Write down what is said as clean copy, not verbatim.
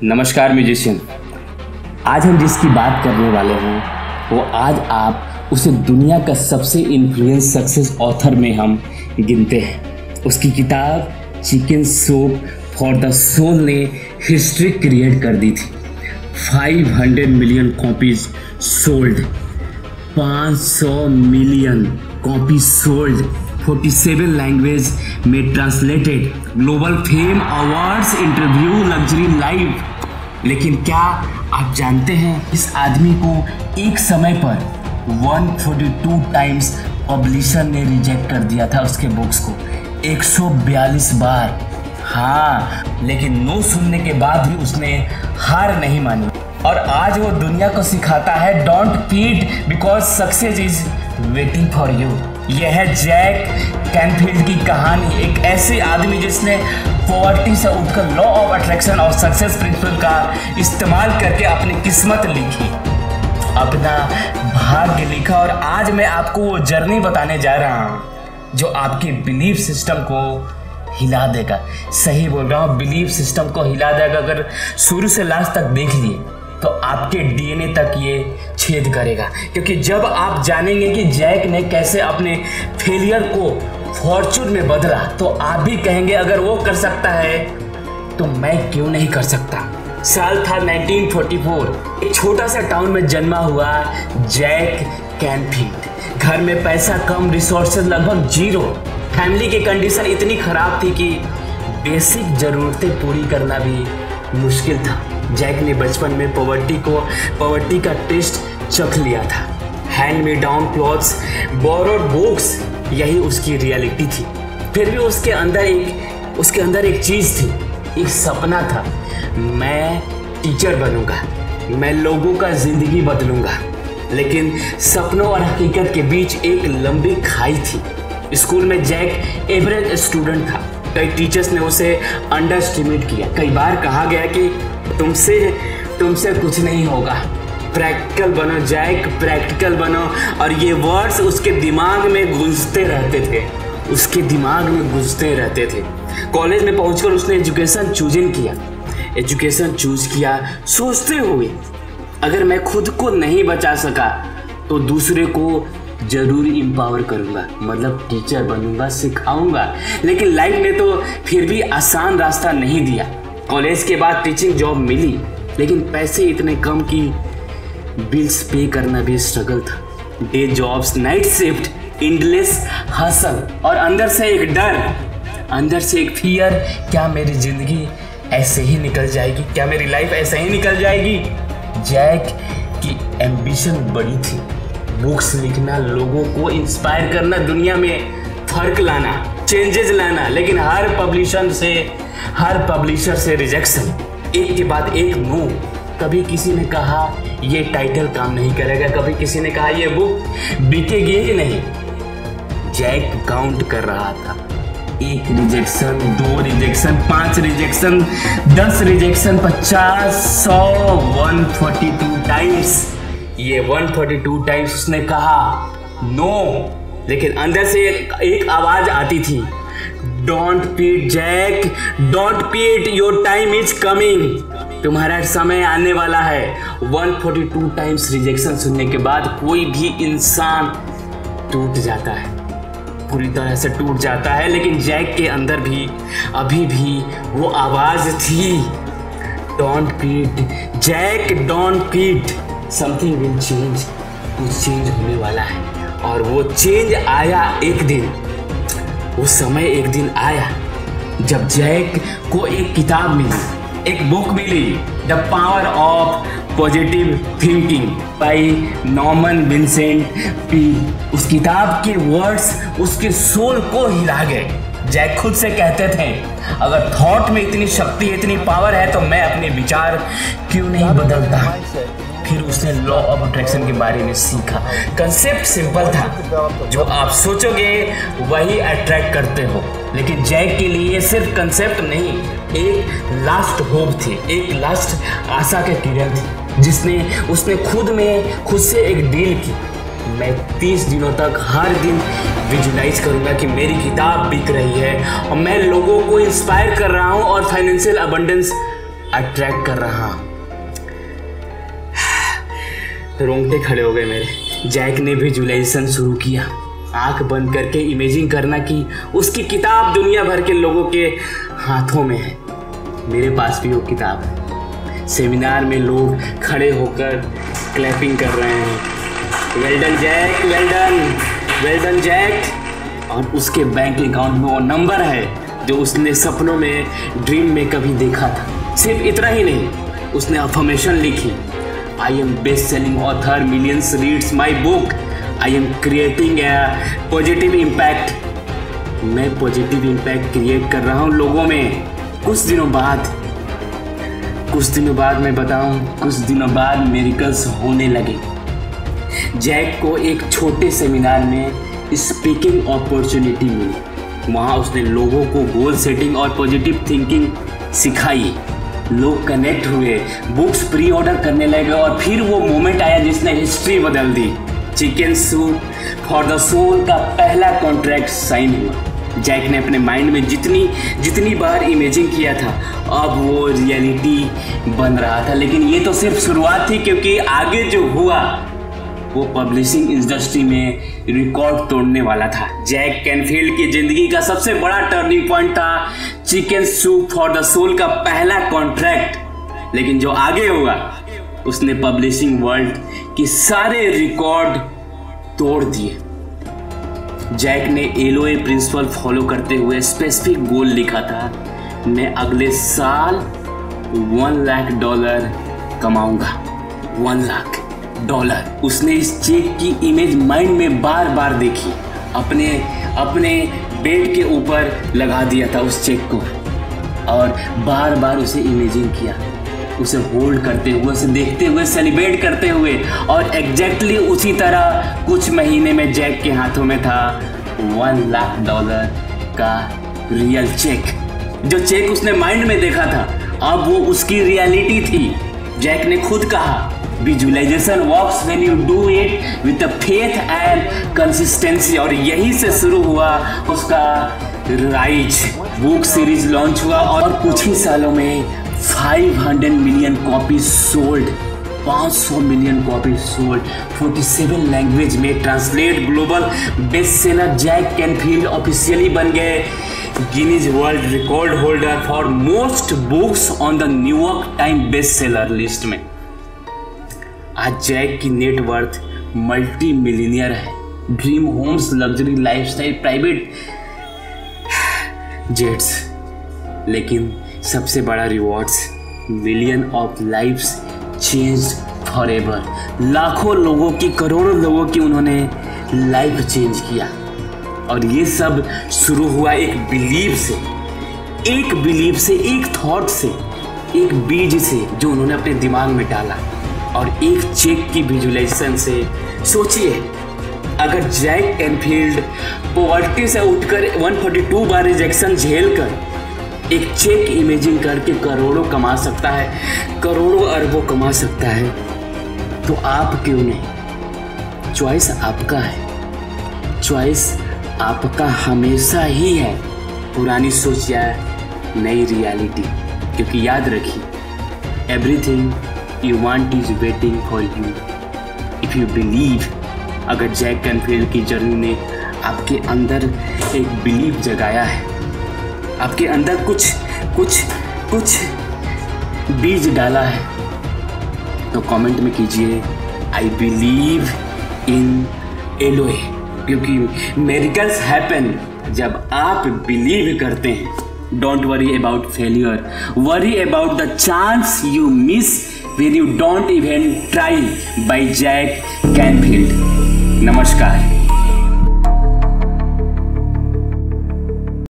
नमस्कार म्यूजिशियन। आज हम जिसकी बात करने वाले हैं वो आज आप उसे दुनिया का सबसे इन्फ्लुएंस सक्सेस ऑथर में हम गिनते हैं। उसकी किताब chicken soup for the soul ने हिस्ट्री क्रिएट कर दी थी। 500 million copies sold, 500 million copy sold, 47 language में translated, global fame, awards, interview, luxury life. लेकिन क्या आप जानते हैं इस आदमी को एक समय पर 142 टाइम्स पब्लिशर ने रिजेक्ट कर दिया था उसके बुक्स को, 142 बार। हाँ, लेकिन नो सुनने के बाद भी उसने हार नहीं मानी और आज वो दुनिया को सिखाता है don't quit because success is waiting for you. यह है जैक कैनफील्ड की कहानी, एक ऐसे आदमी जिसने पॉवर्टी से उठकर लॉ ऑफ अट्रैक्शन और सक्सेस प्रिंसिपल का इस्तेमाल करके अपनी किस्मत लिखी, अपना भाग्य लिखा। और आज मैं आपको वो जर्नी बताने जा रहा हूँ जो आपके बिलीफ सिस्टम को हिला देगा। सही बोल रहा हूँ, बिलीफ सिस्टम को हिला देगा। अगर शुरू से लास्ट तक देख लिए तो आपके डीएनए तक ये छेद करेगा, क्योंकि जब आप जानेंगे कि जैक ने कैसे अपने फेलियर को फॉर्चून में बदला तो आप भी कहेंगे अगर वो कर सकता है तो मैं क्यों नहीं कर सकता। साल था 1944। एक छोटा सा टाउन में जन्मा हुआ जैक कैनफील्ड। घर में पैसा कम, रिसोर्सेज लगभग जीरो। फैमिली की कंडीशन इतनी खराब थी कि बेसिक ज़रूरतें पूरी करना भी मुश्किल था। जैक ने बचपन में पॉवर्टी का टेस्ट चख लिया था। Hand me down clothes, borrowed books, यही उसकी रियलिटी थी। फिर भी उसके अंदर एक चीज़ थी, एक सपना था। मैं टीचर बनूंगा, मैं लोगों का जिंदगी बदलूंगा। लेकिन सपनों और हकीकत के बीच एक लंबी खाई थी। स्कूल में जैक एवरेज स्टूडेंट था। कई टीचर्स ने उसे अंडर एस्टिमेट किया। कई बार कहा गया कि तुमसे कुछ नहीं होगा, प्रैक्टिकल बनो जैक, प्रैक्टिकल बनो। और ये वर्ड्स उसके दिमाग में गूंजते रहते थे। कॉलेज में पहुंचकर उसने एजुकेशन चूज किया सोचते हुए अगर मैं खुद को नहीं बचा सका तो दूसरे को जरूर एम्पावर करूंगा, मतलब टीचर बनूंगा, सिखाऊंगा। लेकिन लाइफ ने तो फिर भी आसान रास्ता नहीं दिया। कॉलेज के बाद टीचिंग जॉब मिली, लेकिन पैसे इतने कम कि बिल्स पे करना भी स्ट्रगल था। Day jobs, night shift, endless hustle और अंदर से एक डर, अंदर से एक फियर, क्या मेरी जिंदगी ऐसे ही निकल जाएगी, क्या मेरी लाइफ ऐसे ही निकल जाएगी। जैक की एम्बिशन बड़ी थी, बुक्स लिखना, लोगों को इंस्पायर करना, दुनिया में फर्क लाना, चेंजेस लाना। लेकिन हर पब्लिशर से रिजेक्शन, एक के बाद एक नो। कभी किसी ने कहा ये टाइटल काम नहीं करेगा, कभी किसी ने कहा ये बुक बिकेगी ही नहीं। जैक काउंट कर रहा था, 1 rejection, 2 rejection, 5 rejection, 10 rejection, 50, 100, 142 times. ये 142 टाइम्स उसने कहा नो। लेकिन अंदर से एक आवाज आती थी, don't quit Jack, don't quit, your time is coming, तुम्हारा समय आने वाला है। 142 टाइम्स रिजेक्शन सुनने के बाद कोई भी इंसान टूट जाता है, पूरी तरह से टूट जाता है। लेकिन जैक के अंदर भी अभी भी वो आवाज थी, don't quit Jack, don't quit, something will change, कुछ चेंज होने वाला है। और वो चेंज आया एक दिन, वो समय एक दिन आया जब जैक को एक किताब मिली, एक बुक मिली, the power of positive thinking by Norman Vincent Peale. उस किताब के वर्ड्स उसके सोल को हिला गए। जैक खुद से कहते थे अगर थॉट में इतनी शक्ति, इतनी पावर है तो मैं अपने विचार क्यों नहीं बदलता। फिर उसने लॉ ऑफ अट्रैक्शन के बारे में सीखा। कंसेप्ट सिंपल था, जो आप सोचोगे वही अट्रैक्ट करते हो। लेकिन जैक के लिए सिर्फ कंसेप्ट नहीं, एक लास्ट होप थी, एक लास्ट आशा की किरण थी, उसने खुद से एक डील की। मैं 30 दिनों तक हर दिन विजुलाइज करूंगा कि मेरी किताब बिक रही है और मैं लोगों को इंस्पायर कर रहा हूं और फाइनेंशियल अबंडेंस अट्रैक्ट कर रहा हूं। रोंगटे खड़े हो गए मेरे। जैक ने विजुअलाइजेशन शुरू किया, आंख बंद करके इमेजिन करना कि उसकी किताब दुनिया भर के लोगों के हाथों में है। मेरे पास भी वो किताब है। सेमिनार में लोग खड़े होकर क्लैपिंग कर रहे हैं। Well done Jack, well done, well done Jack. और उसके बैंक अकाउंट में वो नंबर है जो उसने सपनों में, ड्रीम में कभी देखा था। सिर्फ इतना ही नहीं, उसने अफर्मेशन लिखी। I am best selling author, millions reads my book, I am creating a positive impact. मैं पॉजिटिव इम्पैक्ट क्रिएट कर रहा हूँ लोगों में। कुछ दिनों बाद मैं बताऊं, कुछ दिनों बाद मिरेकल्स होने लगे। जैक को एक छोटे सेमिनार में स्पीकिंग अपॉर्चुनिटी मिली। वहाँ उसने लोगों को गोल सेटिंग और पॉजिटिव थिंकिंग सिखाई। लोग कनेक्ट हुए, बुक्स प्री ऑर्डर करने लगे और फिर वो मोमेंट आया जिसने हिस्ट्री बदल दी। Chicken soup for the soul का पहला कॉन्ट्रैक्ट साइन हुआ। जैक ने अपने माइंड में जितनी बार इमेजिन किया था, अब वो रियलिटी बन रहा था। लेकिन ये तो सिर्फ शुरुआत थी, क्योंकि आगे जो हुआ वो पब्लिशिंग इंडस्ट्री में रिकॉर्ड तोड़ने वाला था। जैक कैनफील्ड की जिंदगी का सबसे बड़ा टर्निंग पॉइंट था chicken soup for the soul का पहला कॉन्ट्रैक्ट। लेकिन जो आगे हुआ, उसने पब्लिशिंग वर्ल्ड के सारे रिकॉर्ड तोड़ दिए। जैक ने एलओए प्रिंसिपल फॉलो करते हुए स्पेसिफिक गोल लिखा था, मैं अगले साल $1 लाख कमाऊंगा। $1 लाख। उसने इस चेक की इमेज माइंड में बार बार देखी, अपने बेड के ऊपर लगा दिया था उस चेक को, और बार बार उसे इमेजिन किया, उसे होल्ड करते हुए, उसे देखते हुए, सेलिब्रेट करते हुए। और एग्जैक्टली उसी तरह कुछ महीने में जैक के हाथों में था $1 लाख का रियल चेक। जो चेक उसने माइंड में देखा था, अब वो उसकी रियलिटी थी। जैक ने खुद कहा, visualisation works when you do it with faith and consistency. और यहीं से शुरू हुआ उसका राइज बुक सीरीज लॉन्च हुआ, और कुछ ही सालों में 500 million copy sold, 500 million copy sold, 47 language में translate. Global best seller Jack Canfield officially बन गए Guinness world record holder for most books on the New York time best seller list में। आज जैक की नेटवर्थ मल्टी मिलीनियर है। Dream homes, luxury lifestyle, private jets, लेकिन सबसे बड़ा rewards, million of lifes changed forever. लाखों लोगों की, करोड़ों लोगों की उन्होंने लाइफ चेंज किया। और ये सब शुरू हुआ एक बिलीव से, एक थॉट से, एक बीज से जो उन्होंने अपने दिमाग में डाला, और एक चेक की विजुअलाइजेशन से। सोचिए, अगर जैक कैनफील्ड पॉवर्टी से उठकर 142 बार रिजेक्शन झेल कर एक चेक इमेजिन करके करोड़ों कमा सकता है, करोड़ों अरबों कमा सकता है, तो आप क्यों नहीं? चॉइस आपका है, चॉइस आपका हमेशा ही है। पुरानी सोच या नई रियलिटी, क्योंकि याद रखिए, everything you want is waiting for you if you believe। अगर जैक कैनफील्ड की जर्नी ने आपके अंदर एक बिलीव जगाया है, आपके अंदर कुछ बीज डाला है, तो कमेंट में कीजिए आई बिलीव इन एलओए, क्योंकि मिरेकल्स हैपन जब आप बिलीव करते हैं। Don't worry about failure, worry about the chance you miss when you don't even try by Jack Canfield। नमस्कार।